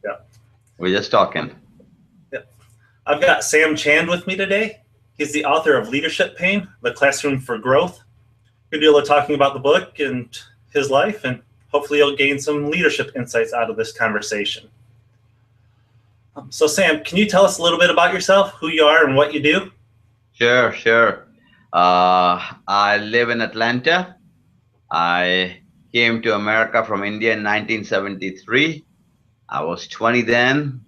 Yeah. We're just talking. Yeah. I've got Sam Chand with me today. He's the author of Leadership Pain, The Classroom for Growth. Good deal of talking about the book and his life, and hopefully you'll gain some leadership insights out of this conversation. So Sam, can you tell us a little bit about yourself, who you are and what you do? Sure. I live in Atlanta. I came to America from India in 1973. I was 20 then.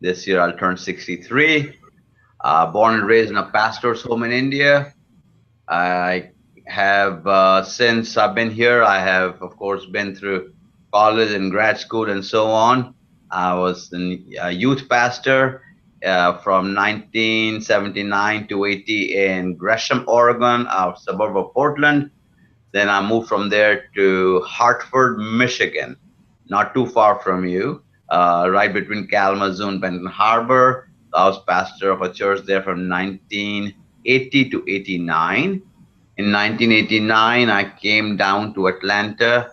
This year I'll turn 63. Born and raised in a pastor's home in India. I have, since I've been here, I have, of course, been through college and grad school and so on. I was a youth pastor from 1979 to 80 in Gresham, Oregon, a suburb of Portland. Then I moved from there to Hartford, Michigan, not too far from you, right between Kalamazoo and Benton Harbor. I was pastor of a church there from 1980 to 89. In 1989, I came down to Atlanta,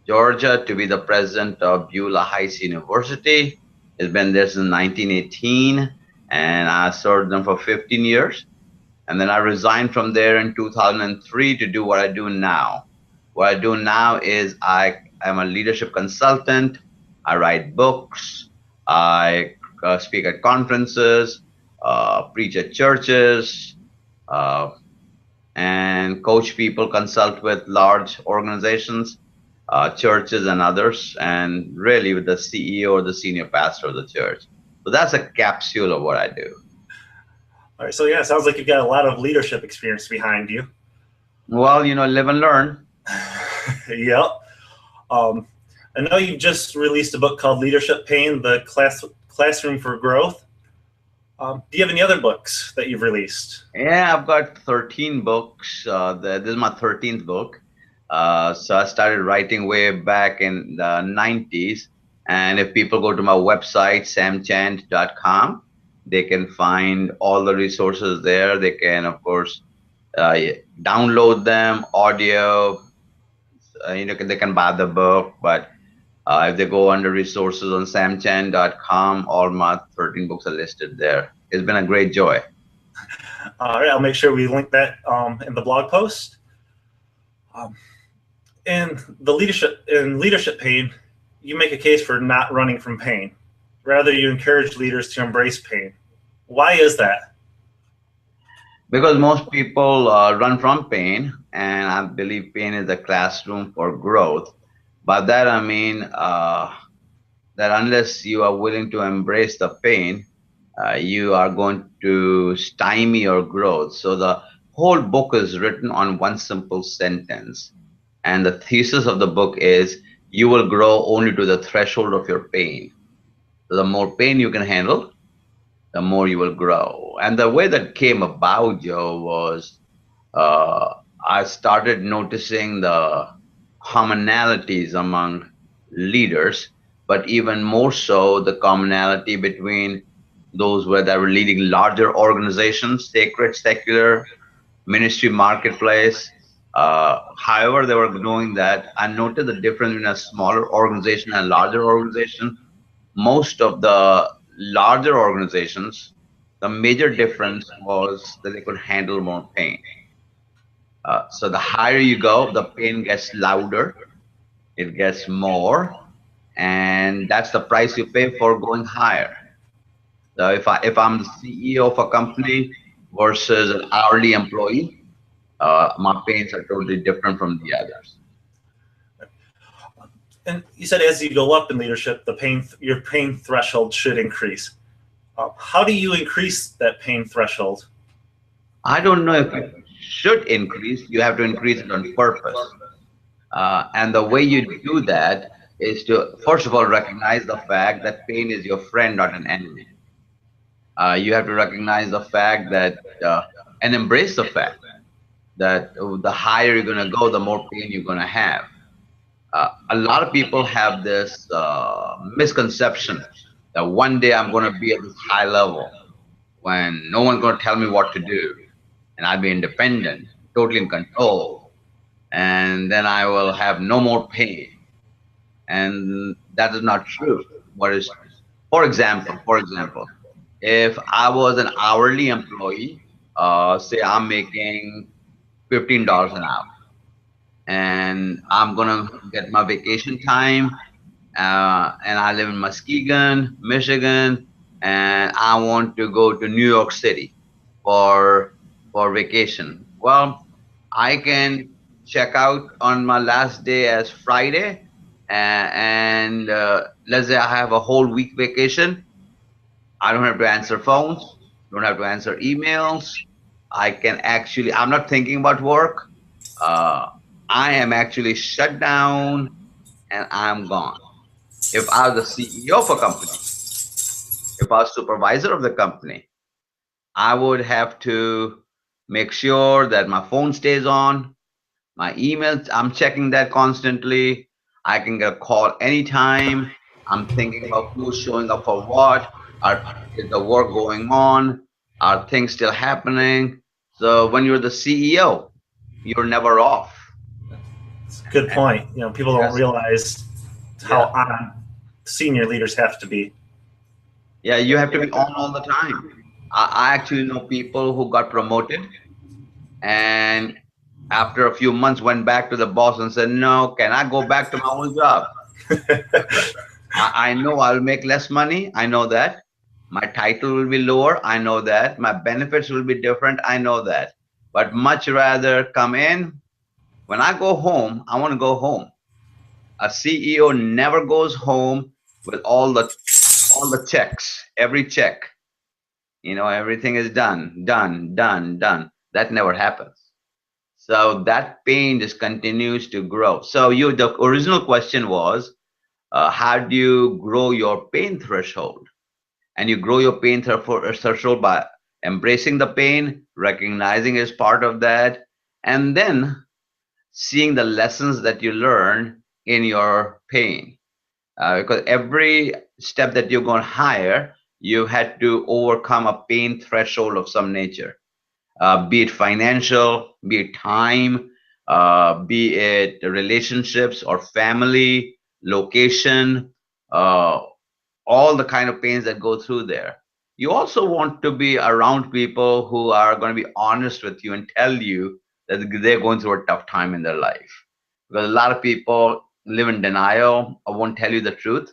Georgia, to be the president of Beulah Heights University. It's been there since 1918, and I served them for 15 years. And then I resigned from there in 2003 to do what I do now. What I do now is I am a leadership consultant. I write books. I speak at conferences, preach at churches, and coach people, consult with large organizations, churches and others, and really with the CEO or the senior pastor of the church. So that's a capsule of what I do. All right, so yeah, it sounds like you've got a lot of leadership experience behind you. Well, live and learn. Yep. I know you just released a book called Leadership Pain, The Classroom for Growth. Do you have any other books that you've released? Yeah, I've got 13 books. This is my 13th book. So I started writing way back in the 90s. And if people go to my website, samchand.com, they can find all the resources there. They can, of course, download them, audio. They can buy the book. But if they go under resources on samchand.com, all my 13 books are listed there. It's been a great joy. All right, I'll make sure we link that in the blog post. In leadership pain, you make a case for not running from pain. Rather, you encourage leaders to embrace pain. Why is that? Because most people run from pain, and I believe pain is a classroom for growth. By that I mean that unless you are willing to embrace the pain, you are going to stymie your growth. So the whole book is written on one simple sentence. And the thesis of the book is you will grow only to the threshold of your pain. So the more pain you can handle, the more you will grow. And the way that came about, Joe, was I started noticing the commonalities among leaders, but even more so the commonality between those that were leading larger organizations, sacred, secular, ministry, marketplace. However they were doing that, I noted the difference between a smaller organization and a larger organization. Most of the larger organizations, the major difference was that they could handle more pain. So the higher you go, the pain gets louder, it gets more, and that's the price you pay for going higher. So if I'm the CEO of a company versus an hourly employee, my pains are totally different from the others. And you said as you go up in leadership, your pain threshold should increase. How do you increase that pain threshold? I don't know if it should increase. You have to increase it on purpose. And the way you do that is to, first of all, recognize the fact that pain is your friend, not an enemy. You have to recognize the fact that, and embrace the fact that the higher you're going to go, the more pain you're going to have. A lot of people have this misconception that one day I'm going to be at this high level when no one's going to tell me what to do, and I'll be independent, totally in control, and then I will have no more pain. and that is not true. What is, for example, if I was an hourly employee, say I'm making $15 an hour, and I'm gonna get my vacation time, and I live in Muskegon, Michigan, and I want to go to New York City for vacation. Well, I can check out on my last day as Friday, and let's say I have a whole week vacation. I don't have to answer phones, don't have to answer emails. I can actually, I'm not thinking about work. Uh, I am actually shut down and I'm gone. If I was the CEO of a company, if I was supervisor of the company, I would have to make sure that my phone stays on, my emails, I'm checking that constantly. I can get a call anytime. I'm thinking about who's showing up for what. Is the work going on? Are things still happening? So when you're the CEO, you're never off. It's a good point. People don't Yes. realize how on senior leaders have to be. Yeah, you have to be on all the time. I actually know people who got promoted and after a few months went back to the boss and said, no, can I go back to my old job? I know I'll make less money. I know that. My title will be lower. I know that. My benefits will be different. I know that. But much rather come in. When I go home, I want to go home. A CEO never goes home with all the checks, every check. Everything is done, done, done, done. That never happens. So that pain just continues to grow. So the original question was, how do you grow your pain threshold? And you grow your pain threshold by embracing the pain, recognizing as part of that, and then seeing the lessons that you learn in your pain. Because every step that you're going higher, you had to overcome a pain threshold of some nature, be it financial, be it time, be it relationships or family, location, uh, all the kind of pains that go through there. You also want to be around people who are going to be honest with you and tell you that they're going through a tough time in their life. Because a lot of people live in denial or won't tell you the truth.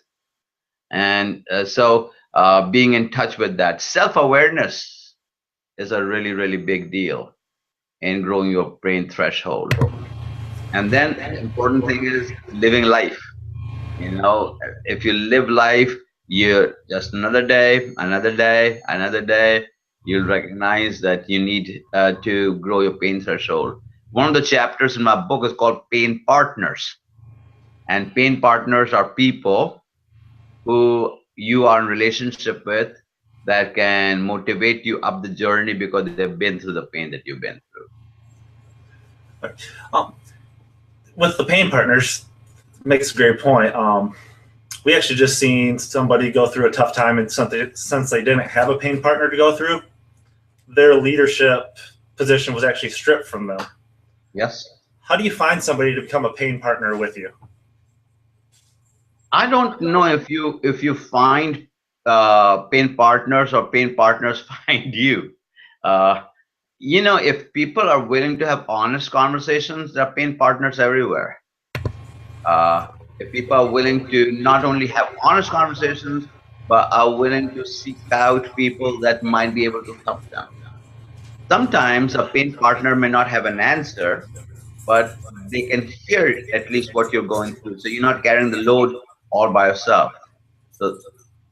And so being in touch with that self-awareness is a really, really big deal in growing your brain threshold. And then the important thing is living life. If you live life, you just another day, another day, another day, you'll recognize that you need to grow your pain threshold. One of the chapters in my book is called Pain Partners. And pain partners are people who you are in relationship with that can motivate you up the journey because they've been through the pain that you've been through. With the pain partners, makes a great point. We actually just seen somebody go through a tough time, and something since they didn't have a pain partner to go through, their leadership position was actually stripped from them. Yes. How do you find somebody to become a pain partner with you? I don't know if you find pain partners or pain partners find you. Uh, if people are willing to have honest conversations, there are pain partners everywhere. If people are willing to not only have honest conversations, but are willing to seek out people that might be able to help them. Sometimes a pain partner may not have an answer, but they can hear at least what you're going through. So you're not carrying the load all by yourself. So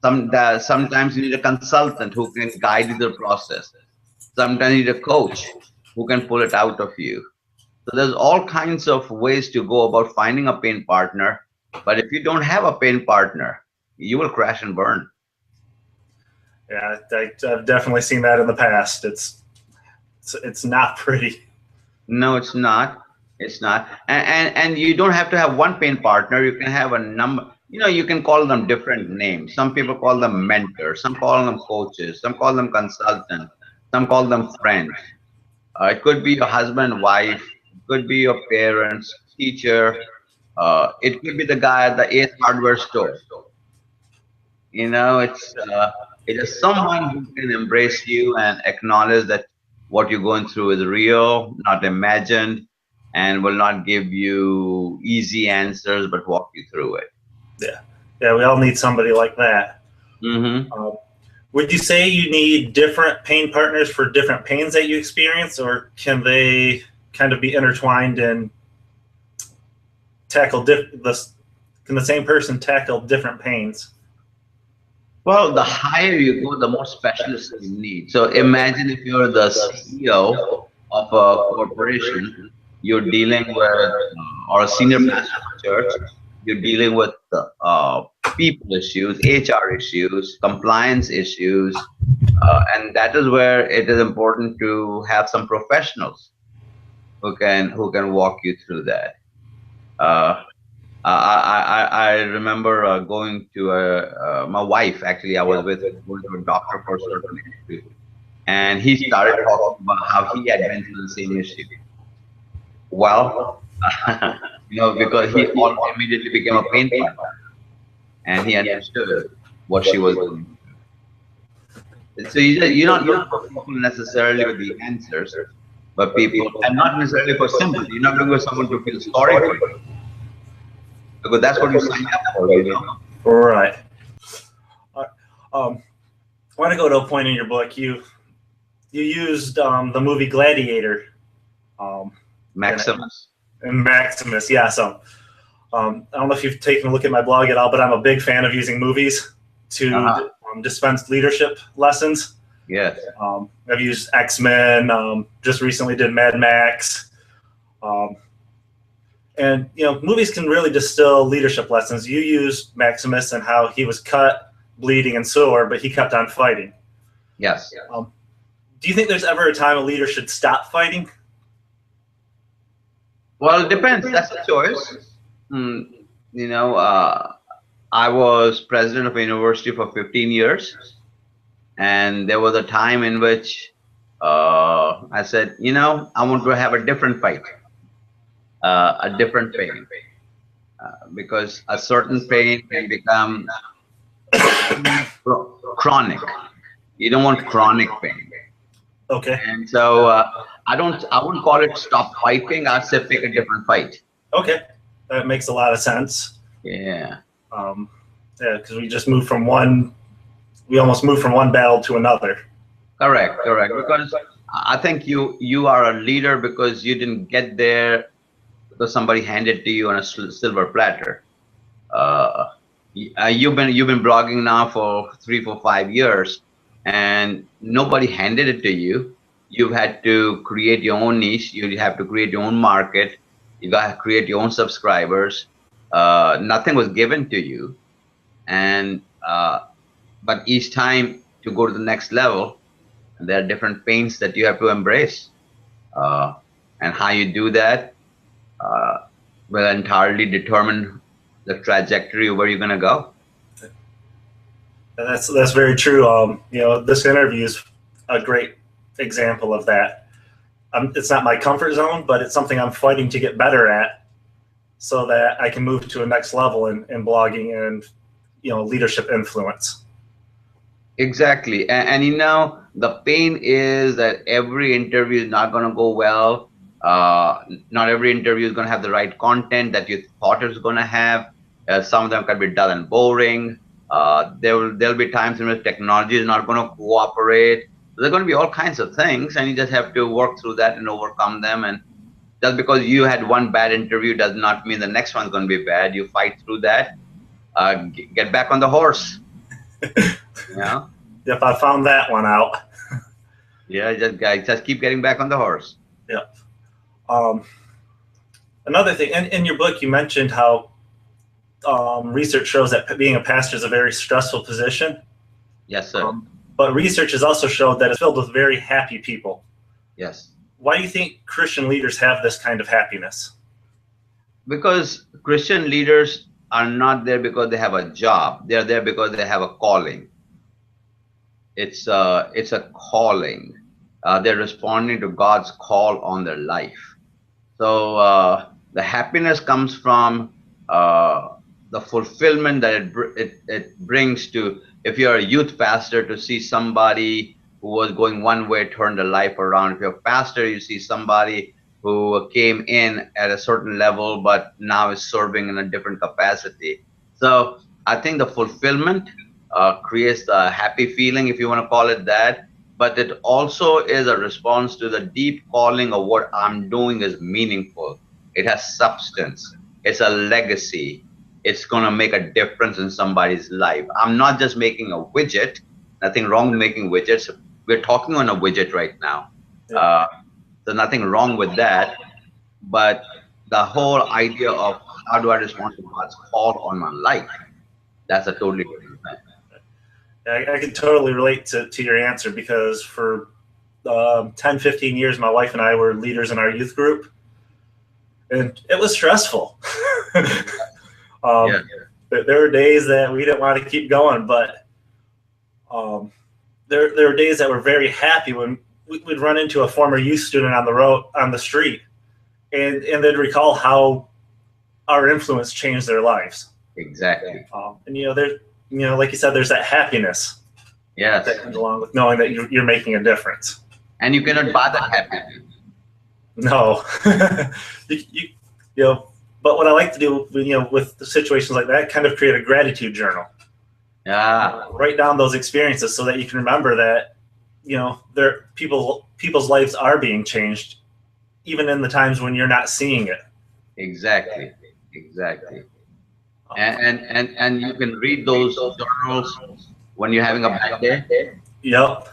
sometimes you need a consultant who can guide you through the process. Sometimes you need a coach who can pull it out of you. So there's all kinds of ways to go about finding a pain partner. But if you don't have a pain partner, you will crash and burn. Yeah, I've definitely seen that in the past. It's not pretty. No, it's not. It's not. And you don't have to have one pain partner. You can have a number. You can call them different names. Some people call them mentors. Some call them coaches. Some call them consultants. Some call them friends. It could be your husband, wife. It could be your parents, teacher, It could be the guy at the Ace Hardware store. You know, it is someone who can embrace you and acknowledge that what you're going through is real, not imagined, and will not give you easy answers, but walk you through it. Yeah, yeah, we all need somebody like that. Mm-hmm. Would you say you need different pain partners for different pains that you experience, or can they kind of be intertwined and tackle can the same person tackle different pains? Well, the higher you go, the more specialists you need. So imagine if you're the CEO of a corporation, you're dealing with, or a senior pastor of a church, you're dealing with people issues, HR issues, compliance issues, and that is where it is important to have some professionals who can walk you through that. I remember going to my wife, actually. I was with going to a doctor for a certain issue, and he started talking about how he had been through the same issue. Well, because he immediately became a pain partner, and he understood what she was going through. So you're not looking for people necessarily with the answers, but people, and not necessarily for sympathy. You're not looking for someone to feel sorry for you, because that's what you signed up for, Right. I want to go to a point in your book. You used the movie Gladiator. Maximus. And Maximus, yeah. So I don't know if you've taken a look at my blog at all, but I'm a big fan of using movies to dispense leadership lessons. Yes. I've used X-Men. Just recently did Mad Max. And movies can really distill leadership lessons. You used Maximus and how he was cut, bleeding, and sore, but he kept on fighting. Yes. Do you think there's ever a time a leader should stop fighting? Well, it depends. That's a choice. I was president of a university for 15 years, and there was a time in which I said, I want to have a different fight. A different pain, because a certain pain can become chronic. You don't want chronic pain. Okay. And so I wouldn't call it stop fighting. I'd say pick a different fight. Okay, that makes a lot of sense. Yeah. Because we just moved from we almost moved from one battle to another. Correct. Because I think you are a leader because you didn't get there because somebody handed it to you on a silver platter. You've been blogging now for 3, 4, 5 years, and nobody handed it to you. You've had to create your own niche. You have to create your own market. You got to create your own subscribers. Nothing was given to you, and but each time to go to the next level, there are different pains that you have to embrace, and how you do that will entirely determine the trajectory of where you're going to go. And that's very true. This interview is a great example of that. It's not my comfort zone, but it's something I'm fighting to get better at, so that I can move to a next level in blogging and leadership influence. Exactly, and the pain is that every interview is not going to go well. Not every interview is going to have the right content that you thought it was going to have. Some of them can be dull and boring. There'll be times in which technology is not going to cooperate. There are going to be all kinds of things, and you just have to work through that and overcome them. And just because you had one bad interview does not mean the next one's going to be bad. You fight through that. Get back on the horse. Yep, I found that one out. Yeah, just keep getting back on the horse. Yep. Another thing, in your book, you mentioned how research shows that being a pastor is a very stressful position. Yes, sir. But research has also showed that it's filled with very happy people. Yes. Why do you think Christian leaders have this kind of happiness? Because Christian leaders are not there because they have a job. They're there because they have a calling. It's a calling. They're responding to God's call on their life. So the happiness comes from the fulfillment that it brings to, if you're a youth pastor, to see somebody who was going one way turn the life around. If you're a pastor, you see somebody who came in at a certain level but now is serving in a different capacity. So I think the fulfillment creates the happy feeling, if you want to call it that, but it also is a response to the deep calling of what I'm doing is meaningful. It has substance. It's a legacy. It's going to make a difference in somebody's life. I'm not just making a widget. Nothing wrong with making widgets. We're talking on a widget right now. Yeah. So nothing wrong with that. But the whole idea of how do I respond to God's call on my life, that's a totally different thing. I can totally relate to your answer, because for 10, 15 years, my wife and I were leaders in our youth group, and it was stressful. Yeah. There were days that we didn't want to keep going, but there were days that were very happy when we'd run into a former youth student on the street, and they'd recall how our influence changed their lives. Exactly. And like you said, there's that happiness Yes. that comes along with knowing that you're making a difference. And you cannot buy that happiness. No, But what I like to do, with the situations like that, kind of create a gratitude journal. Yeah. Write down those experiences so that you can remember that, people's lives are being changed, even in the times when you're not seeing it. Exactly. Exactly. And you can read those journals when you're having a bad day. Yep.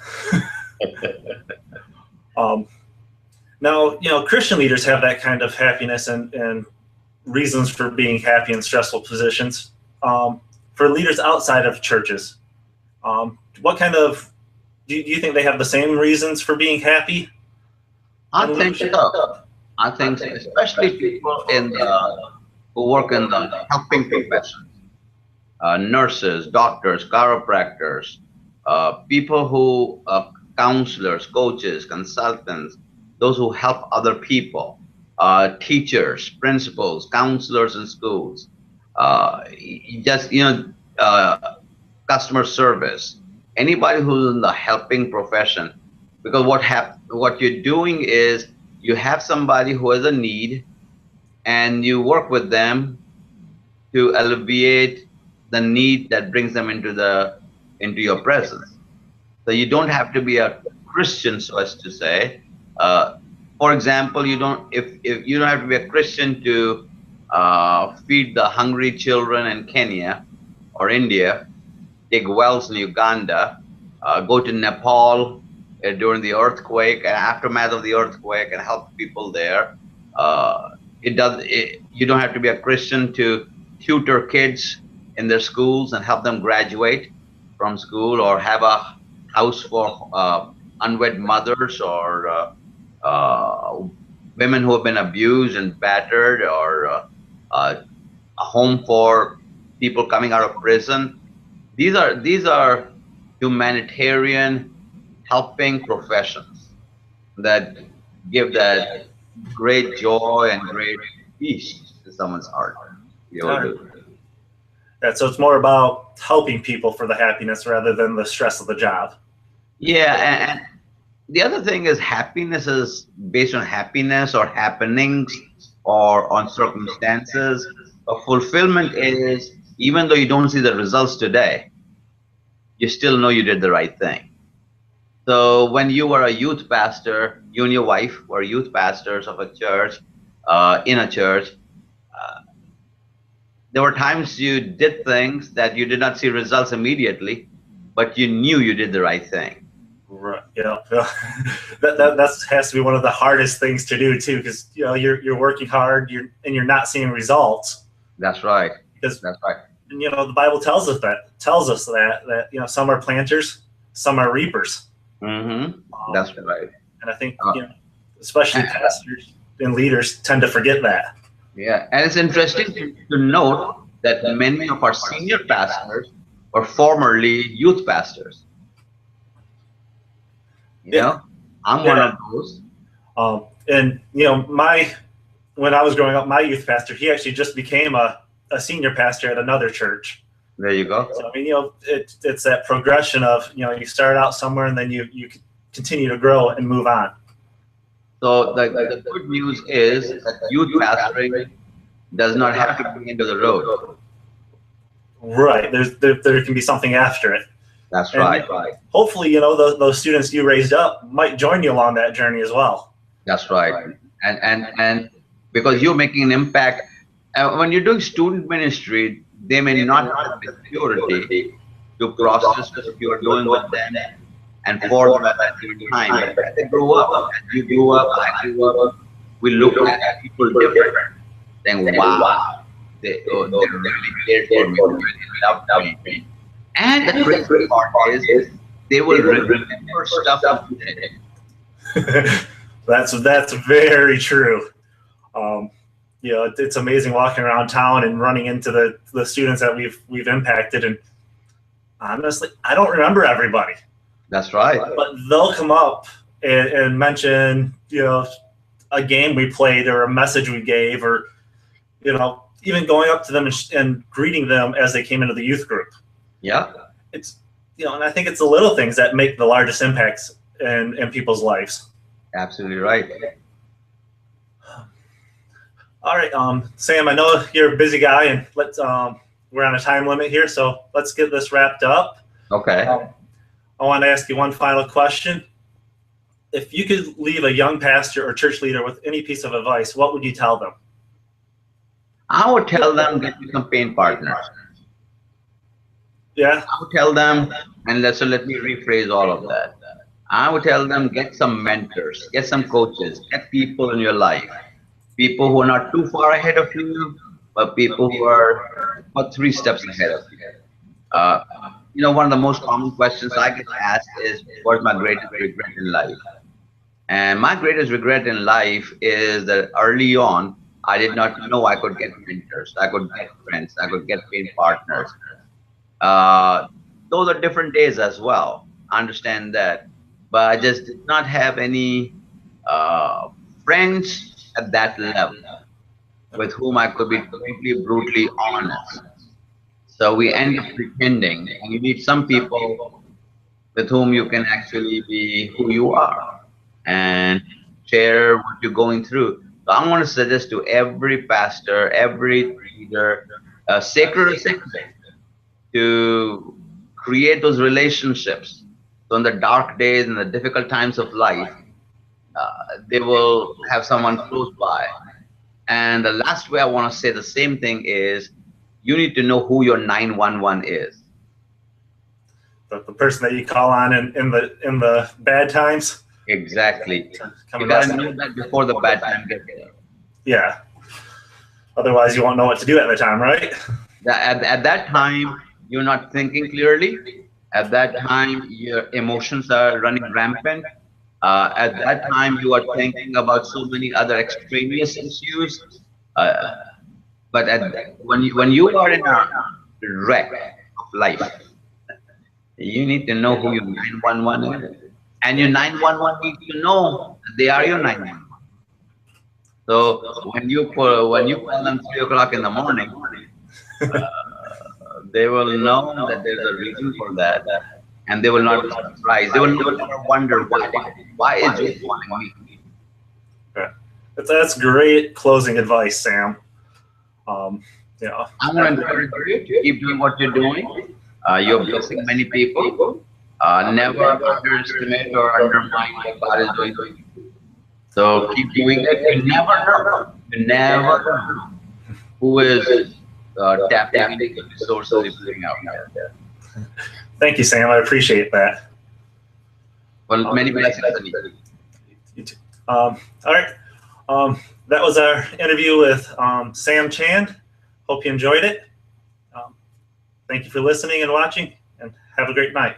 Now, Christian leaders have that kind of happiness and reasons for being happy in stressful positions. For leaders outside of churches, what kind of, do you think they have the same reasons for being happy? I think so. I think so. Especially people who work in the helping professions, nurses, doctors, chiropractors, people who, counselors, coaches, consultants, those who help other people, teachers, principals, counselors in schools, customer service, anybody who's in the helping profession. Because what you're doing is you have somebody who has a need, and you work with them to alleviate the need that brings them into your presence. So you don't have to be a Christian, so as to say. For example, you don't have to be a Christian to feed the hungry children in Kenya or India, dig wells in Uganda, go to Nepal during the earthquake and aftermath of the earthquake and help people there. You don't have to be a Christian to tutor kids in their schools and help them graduate from school, or have a house for unwed mothers, or women who have been abused and battered, or a home for people coming out of prison. These are humanitarian helping professions that give that great joy and great peace to someone's heart. So it's more about helping people for the happiness rather than the stress of the job. Yeah, and the other thing is, happiness is based on happiness or happenings or on circumstances. A fulfillment is, even though you don't see the results today, you still know you did the right thing. So when you were a youth pastor, you and your wife were youth pastors of a church, in a church, there were times you did things that you did not see results immediately, but you knew you did the right thing. Right. Yeah. That has to be one of the hardest things to do too, because you're working hard, and you're not seeing results. That's right. That's right. And the Bible tells us that some are planters, some are reapers. Mm-hmm. That's right. And I think especially pastors and leaders tend to forget that. Yeah, and it's interesting to note that many of our senior pastors were formerly youth pastors. I'm one of those. And when I was growing up, my youth pastor, he actually just became a a senior pastor at another church. There you go. So, I mean, it's that progression of, you start out somewhere and then you continue to grow and move on. So the good news is that youth pastoring does not have to be into the road. Right. There can be something after it. That's right. Hopefully, those students you raised up might join you along that journey as well. That's right. And because you're making an impact, when you're doing student ministry, they may not have the maturity to process what you're doing with them and for them at that time. But as they grow up, as you grow up, I grew up, we look at people different, saying, wow, they really cared for me, they really loved me. And the crazy part is they will remember stuff that you did. That's very true. It's amazing walking around town and running into the students that we've impacted, and honestly, I don't remember everybody. That's right. But they'll come up and mention, a game we played or a message we gave, or even going up to them and greeting them as they came into the youth group. Yeah. It's and I think it's the little things that make the largest impacts in people's lives. Absolutely right. All right, Sam, I know you're a busy guy, and we're on a time limit here, so let's get this wrapped up. Okay. I want to ask you one final question. If you could leave a young pastor or church leader with any piece of advice, what would you tell them? I would tell them get some pain partners. Yeah. I would tell them, and let me rephrase all of that. I would tell them get some mentors, get some coaches, get people in your life. People who are not too far ahead of you, but people who are about 3 steps ahead of you. One of the most common questions I get asked is, what's my greatest regret in life? And my greatest regret in life is that early on, I did not know I could get mentors, I could get friends, I could get pain partners. Those are different days as well. I understand that. But I just did not have any friends at that level with whom I could be completely brutally honest. So we end up pretending, and you need some people with whom you can actually be who you are and share what you're going through. So I want to suggest to every pastor, every leader, sacred or sacred, to create those relationships. So in the dark days and the difficult times of life, they will have someone close by. And the last way I want to say the same thing is, you need to know who your 911 is. The person that you call on in the bad times. Exactly. You gotta know that before the bad time gets there. Yeah. Otherwise, you won't know what to do at the time, right? At that time, you're not thinking clearly. At that time, your emotions are running rampant. At that time, you are thinking about so many other extraneous issues. But when you are in a wreck of life, you need to know who your 911 is. And your 911 needs to know they are your 911. So when you call them 3 o'clock in the morning, they will know that there's a reason for that, and they will not be surprised. They will never wonder why is Joe calling me. Yeah. That's great closing advice, Sam. I want to encourage you to keep doing what you're doing. You're blessing many people. Never underestimate or undermine what God is doing. So keep doing it. You never know who is tapping into the resources you're putting out there. Thank you, Sam. I appreciate that. Well, many blessings. You too. All right. That was our interview with Sam Chand. Hope you enjoyed it. Thank you for listening and watching, and have a great night.